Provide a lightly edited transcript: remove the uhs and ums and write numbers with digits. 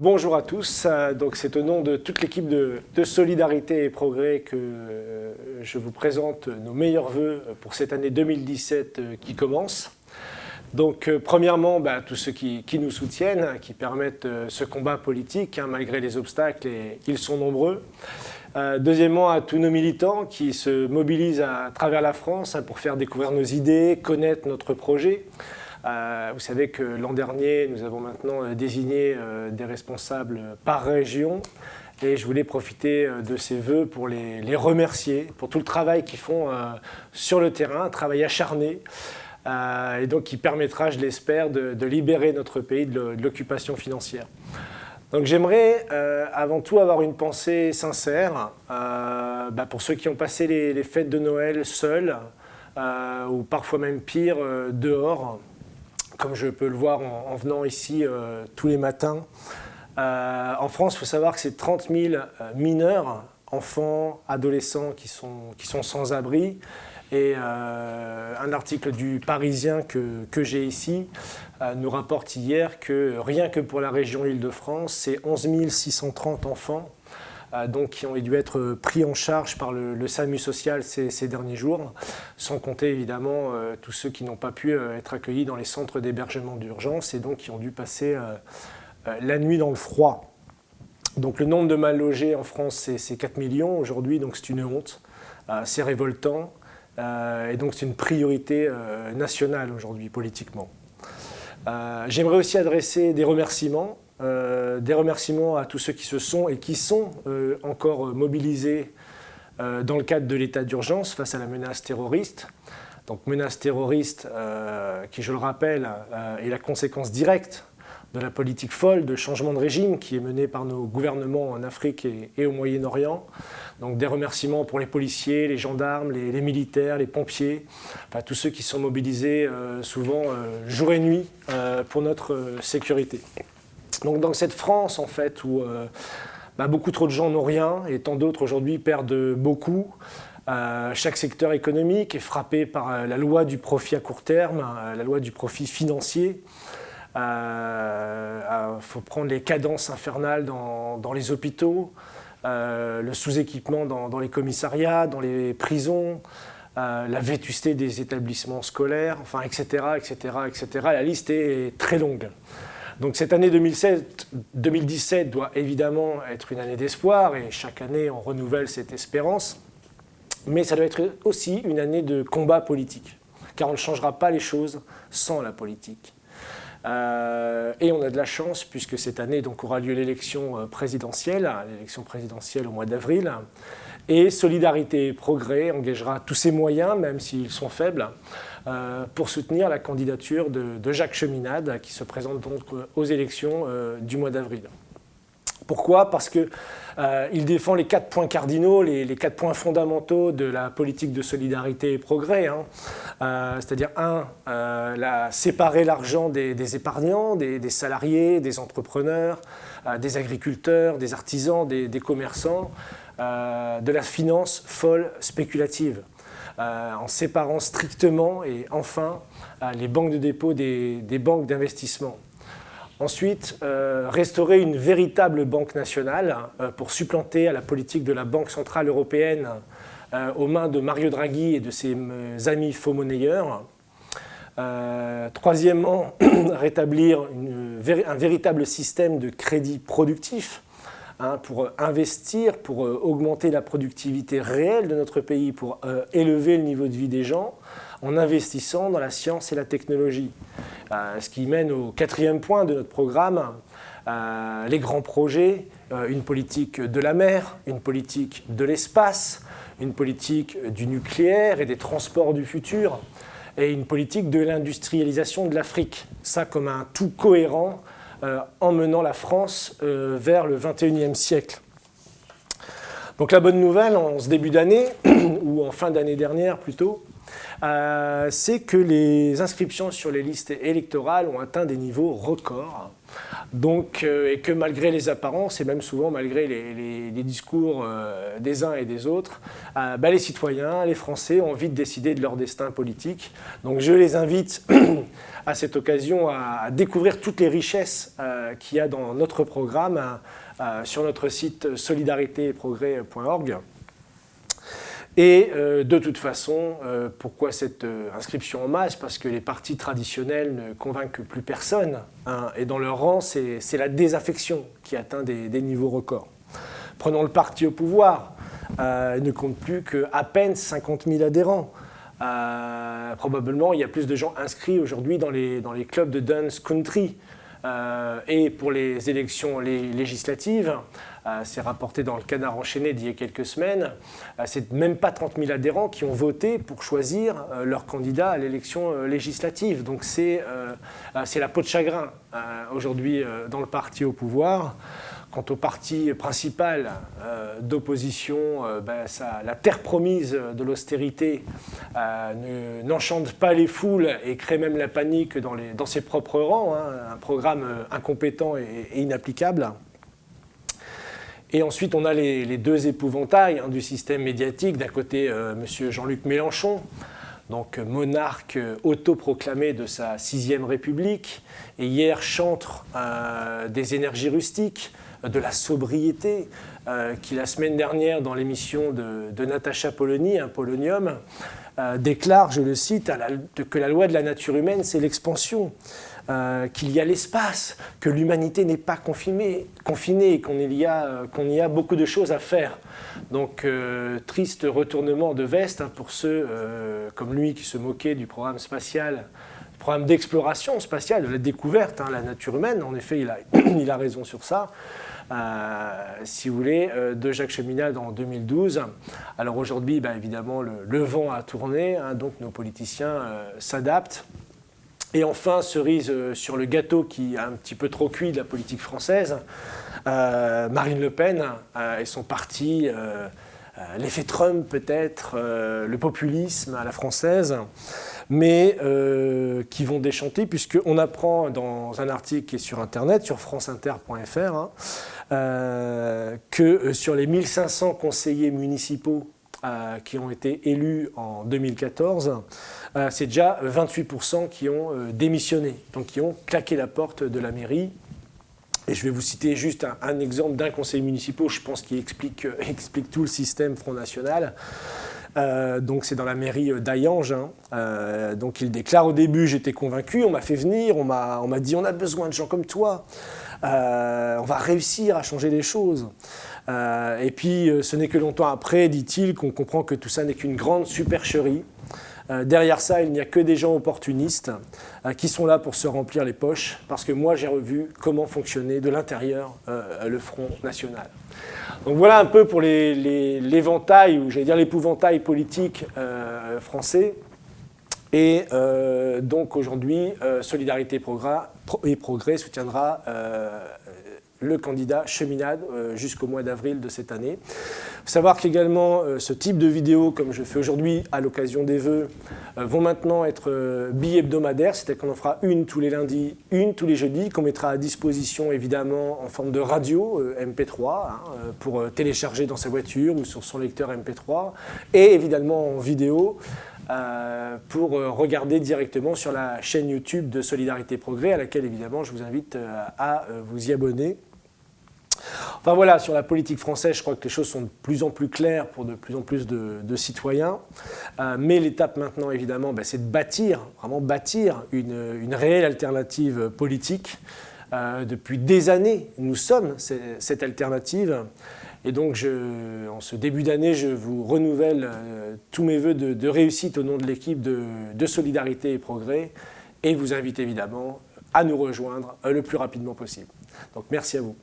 Bonjour à tous, donc c'est au nom de toute l'équipe de Solidarité et Progrès que je vous présente nos meilleurs vœux pour cette année 2017 qui commence. Donc premièrement, tous ceux qui nous soutiennent, qui permettent ce combat politique malgré les obstacles, et ils sont nombreux. Deuxièmement, à tous nos militants qui se mobilisent à travers la France pour faire découvrir nos idées, connaître notre projet. Vous savez que l'an dernier, nous avons maintenant désigné des responsables par région et je voulais profiter de ces vœux pour les remercier pour tout le travail qu'ils font sur le terrain, un travail acharné et donc qui permettra, je l'espère, de libérer notre pays de l'occupation financière. Donc j'aimerais avant tout avoir une pensée sincère pour ceux qui ont passé les fêtes de Noël seuls ou parfois même pire dehors. Comme je peux le voir en venant ici tous les matins. En France, il faut savoir que c'est 30 000 mineurs, enfants, adolescents qui sont sans abri. Et un article du Parisien que j'ai ici nous rapporte hier que rien que pour la région Île-de-France, c'est 11 630 enfants donc, qui ont dû être pris en charge par le SAMU social ces derniers jours, sans compter évidemment tous ceux qui n'ont pas pu être accueillis dans les centres d'hébergement d'urgence et donc qui ont dû passer la nuit dans le froid. Donc le nombre de mal logés en France, c'est 4 millions aujourd'hui, donc c'est une honte, c'est révoltant et donc c'est une priorité nationale aujourd'hui politiquement. J'aimerais aussi adresser des remerciements à tous ceux qui se sont et qui sont encore mobilisés dans le cadre de l'état d'urgence face à la menace terroriste. Donc menace terroriste qui, je le rappelle, est la conséquence directe de la politique folle de changement de régime qui est menée par nos gouvernements en Afrique et au Moyen-Orient. Donc des remerciements pour les policiers, les gendarmes, les militaires, les pompiers, tous ceux qui sont mobilisés souvent jour et nuit pour notre sécurité. Donc dans cette France en fait où beaucoup trop de gens n'ont rien et tant d'autres aujourd'hui perdent beaucoup, chaque secteur économique est frappé par la loi du profit à court terme, la loi du profit financier. Faut prendre les cadences infernales dans les hôpitaux, le sous-équipement dans les commissariats, dans les prisons, la vétusté des établissements scolaires, enfin, etc., etc., etc. La liste est très longue. Donc cette année 2017 doit évidemment être une année d'espoir et chaque année on renouvelle cette espérance, mais ça doit être aussi une année de combat politique, car on ne changera pas les choses sans la politique. Et on a de la chance puisque cette année donc, aura lieu l'élection présidentielle au mois d'avril, et Solidarité et Progrès engagera tous ses moyens, même s'ils sont faibles, pour soutenir la candidature de Jacques Cheminade, qui se présente donc aux élections du mois d'avril. Pourquoi ? Parce qu'il défend les 4 points cardinaux, les 4 points fondamentaux de la politique de solidarité et progrès. C'est-à-dire, séparer l'argent des épargnants, des salariés, des entrepreneurs, des agriculteurs, des artisans, des commerçants, de la finance folle spéculative. En séparant strictement et enfin les banques de dépôt des banques d'investissement. Ensuite, restaurer une véritable banque nationale pour supplanter à la politique de la Banque centrale européenne aux mains de Mario Draghi et de ses amis faux-monnayeurs. Troisièmement, rétablir un véritable système de crédit productif pour investir, pour augmenter la productivité réelle de notre pays, pour élever le niveau de vie des gens, en investissant dans la science et la technologie. Ce qui mène au 4e point de notre programme, les grands projets, une politique de la mer, une politique de l'espace, une politique du nucléaire et des transports du futur, et une politique de l'industrialisation de l'Afrique. Ça comme un tout cohérent, emmenant la France vers le XXIe siècle. Donc la bonne nouvelle en ce début d'année, ou en fin d'année dernière plutôt, c'est que les inscriptions sur les listes électorales ont atteint des niveaux records. Donc, et que malgré les apparences, et même souvent malgré les discours des uns et des autres, les citoyens, les Français ont envie de décider de leur destin politique. Donc je les invite à cette occasion à découvrir toutes les richesses qu'il y a dans notre programme sur notre site solidaritéetprogrès.org. Et de toute façon, pourquoi cette inscription en masse? Parce que les partis traditionnels ne convainquent plus personne, hein, et dans leur rang, c'est la désaffection qui atteint des niveaux records. Prenons le parti au pouvoir, il ne compte plus qu'à peine 50 000 adhérents. Probablement, il y a plus de gens inscrits aujourd'hui dans les clubs de dance country. Et pour les élections législatives, c'est rapporté dans le Canard enchaîné d'il y a quelques semaines, c'est même pas 30 000 adhérents qui ont voté pour choisir leur candidat à l'élection législative. Donc c'est la peau de chagrin aujourd'hui dans le parti au pouvoir. Quant au parti principal d'opposition, la terre promise de l'austérité n'enchante pas les foules et crée même la panique dans ses propres rangs, hein, un programme incompétent et inapplicable. Et ensuite, on a les deux épouvantails, hein, du système médiatique. D'un côté, M. Jean-Luc Mélenchon, donc monarque autoproclamé de sa 6e République, et hier chantre des énergies rustiques, de la sobriété, qui la semaine dernière, dans l'émission de Natacha Polony, un Polonium, déclare, je le cite, que la loi de la nature humaine, c'est l'expansion, qu'il y a l'espace, que l'humanité n'est pas confinée, qu'on y a beaucoup de choses à faire. Donc, triste retournement de veste, hein, pour ceux comme lui qui se moquaient du programme spatial, programme d'exploration spatiale, de la découverte, hein, la nature humaine. En effet, il a raison sur ça. Si vous voulez, de Jacques Cheminade en 2012. Alors aujourd'hui, évidemment, le vent a tourné, hein, donc nos politiciens s'adaptent. Et enfin, cerise sur le gâteau qui a un petit peu trop cuit de la politique française, Marine Le Pen et son parti, l'effet Trump peut-être, le populisme à la française, mais qui vont déchanter, puisqu'on apprend dans un article qui est sur Internet, sur franceinter.fr, hein, que sur les 1500 conseillers municipaux qui ont été élus en 2014, c'est déjà 28% qui ont démissionné, donc qui ont claqué la porte de la mairie. Et je vais vous citer juste un exemple d'un conseiller municipal, je pense, qui explique tout le système Front National. Donc c'est dans la mairie d'Hayange. Hein. Donc il déclare: au début j'étais convaincu, on m'a fait venir, on m'a dit on a besoin de gens comme toi, on va réussir à changer les choses. Et puis ce n'est que longtemps après, dit-il, qu'on comprend que tout ça n'est qu'une grande supercherie. Derrière ça, il n'y a que des gens opportunistes qui sont là pour se remplir les poches, parce que moi j'ai revu comment fonctionnait de l'intérieur le Front National. Donc voilà un peu pour l'éventail, ou j'allais dire l'épouvantail politique français. Et donc aujourd'hui, Solidarité et Progrès soutiendra le candidat Cheminade jusqu'au mois d'avril de cette année. Il faut savoir qu'également ce type de vidéos, comme je fais aujourd'hui à l'occasion des vœux, vont maintenant être bi-hebdomadaires, c'est-à-dire qu'on en fera une tous les lundis, une tous les jeudis, qu'on mettra à disposition évidemment en forme de radio MP3, hein, pour télécharger dans sa voiture ou sur son lecteur MP3, et évidemment en vidéo, pour regarder directement sur la chaîne YouTube de Solidarité Progrès, à laquelle évidemment je vous invite à vous y abonner. Enfin voilà, sur la politique française, je crois que les choses sont de plus en plus claires pour de plus en plus de citoyens. Mais l'étape maintenant, évidemment, c'est de bâtir, vraiment bâtir une réelle alternative politique. Depuis des années, nous sommes cette alternative. Et donc, en ce début d'année, je vous renouvelle tous mes vœux de réussite au nom de l'équipe de Solidarité et Progrès, et vous invite évidemment à nous rejoindre le plus rapidement possible. Donc, merci à vous.